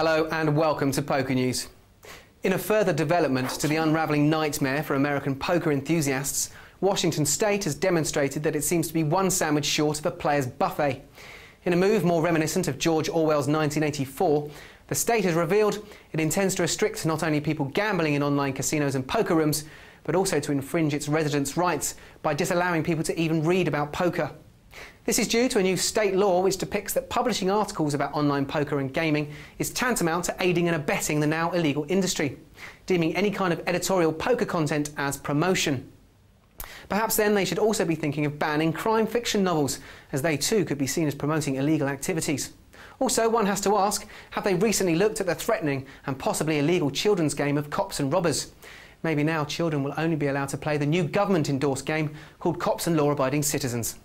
Hello and welcome to Poker News. In a further development to the unravelling nightmare for American poker enthusiasts, Washington State has demonstrated that it seems to be one sandwich short of a player's buffet. In a move more reminiscent of George Orwell's 1984, the state has revealed it intends to restrict not only people gambling in online casinos and poker rooms, but also to infringe its residents' rights by disallowing people to even read about poker. This is due to a new state law which depicts that publishing articles about online poker and gaming is tantamount to aiding and abetting the now illegal industry, deeming any kind of editorial poker content as promotion. Perhaps then they should also be thinking of banning crime fiction novels, as they too could be seen as promoting illegal activities. Also, one has to ask, have they recently looked at the threatening and possibly illegal children's game of Cops and Robbers? Maybe now children will only be allowed to play the new government-endorsed game called Cops and Law-Abiding Citizens.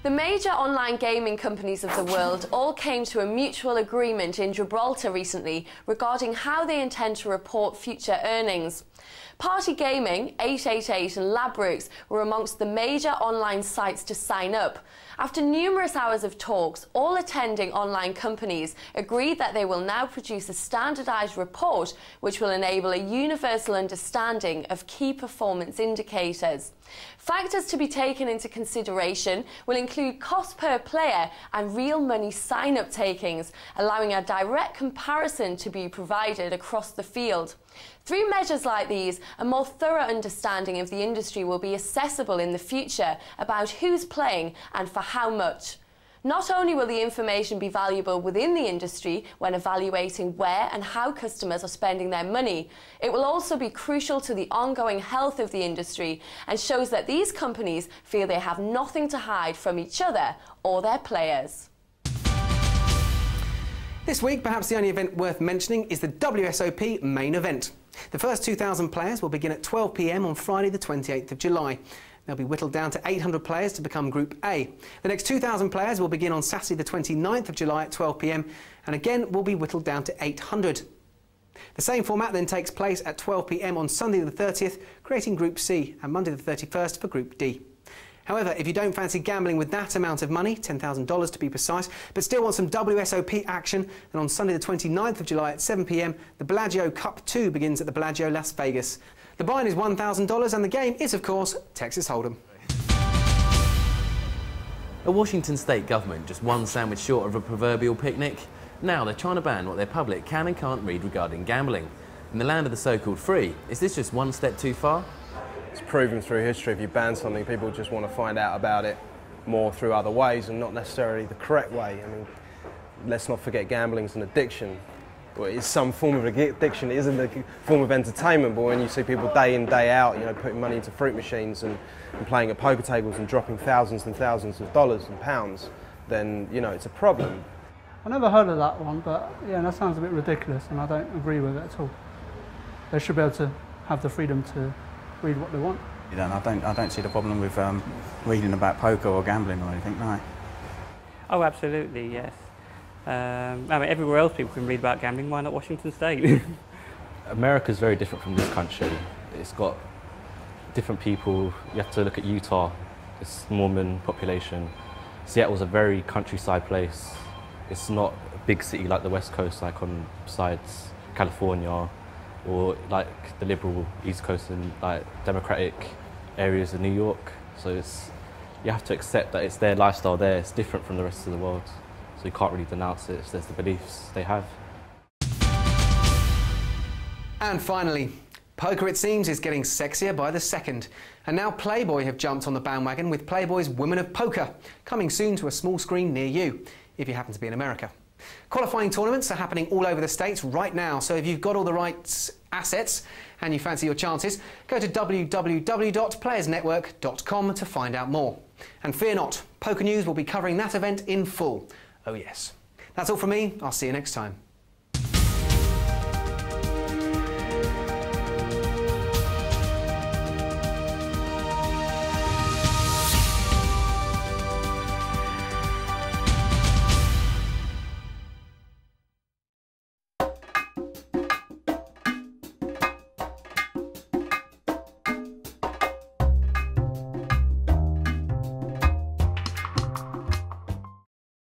The major online gaming companies of the world all came to a mutual agreement in Gibraltar recently regarding how they intend to report future earnings. Party Gaming, 888 and Ladbrokes were amongst the major online sites to sign up. After numerous hours of talks, all attending online companies agreed that they will now produce a standardised report which will enable a universal understanding of key performance indicators. Factors to be taken into consideration will include cost per player and real money sign-up takings, allowing a direct comparison to be provided across the field. Through measures like these, a more thorough understanding of the industry will be accessible in the future about who's playing and for how much. Not only will the information be valuable within the industry when evaluating where and how customers are spending their money, it will also be crucial to the ongoing health of the industry and shows that these companies feel they have nothing to hide from each other or their players. This week, perhaps the only event worth mentioning is the WSOP main event. The first 2,000 players will begin at 12 p.m. on Friday the 28th of July. They'll be whittled down to 800 players to become Group A. The next 2,000 players will begin on Saturday the 29th of July at 12 p.m. and again will be whittled down to 800. The same format then takes place at 12 p.m. on Sunday the 30th, creating Group C, and Monday the 31st for Group D. However, if you don't fancy gambling with that amount of money, $10,000 to be precise, but still want some WSOP action, then on Sunday the 29th of July at 7 p.m, the Bellagio Cup 2 begins at the Bellagio Las Vegas. The buy-in is $1,000 and the game is, of course, Texas Hold'em. A Washington state government just one sandwich short of a proverbial picnic. Now they're trying to ban what their public can and can't read regarding gambling. In the land of the so-called free, is this just one step too far? It's proven through history, if you ban something, people just want to find out about it more through other ways and not necessarily the correct way. I mean, let's not forget gambling's an addiction. Well, it's some form of addiction, it isn't a form of entertainment, but when you see people day in, day out, you know, putting money into fruit machines and playing at poker tables and dropping thousands and thousands of dollars and pounds, then, you know, it's a problem. I never heard of that one, but yeah, that sounds a bit ridiculous and I don't agree with it at all. They should be able to have the freedom to read what they want. I don't see the problem with reading about poker or gambling or anything, no. Oh, absolutely, yes. I mean, everywhere else people can read about gambling, why not Washington State? America's very different from this country. It's got different people. You have to look at Utah, it's Mormon population. Seattle's a very countryside place. It's not a big city like the West Coast, like on sides California, or like the liberal East Coast and like democratic areas of New York. So you have to accept that it's their lifestyle there. It's different from the rest of the world. So you can't really denounce it. There's the beliefs they have. And finally, poker, it seems, is getting sexier by the second. And now Playboy have jumped on the bandwagon with Playboy's Women of Poker, coming soon to a small screen near you, if you happen to be in America. Qualifying tournaments are happening all over the States right now, so if you've got all the right assets and you fancy your chances, go to www.playersnetwork.com to find out more. And fear not, Poker News will be covering that event in full. Oh yes. That's all from me. I'll see you next time.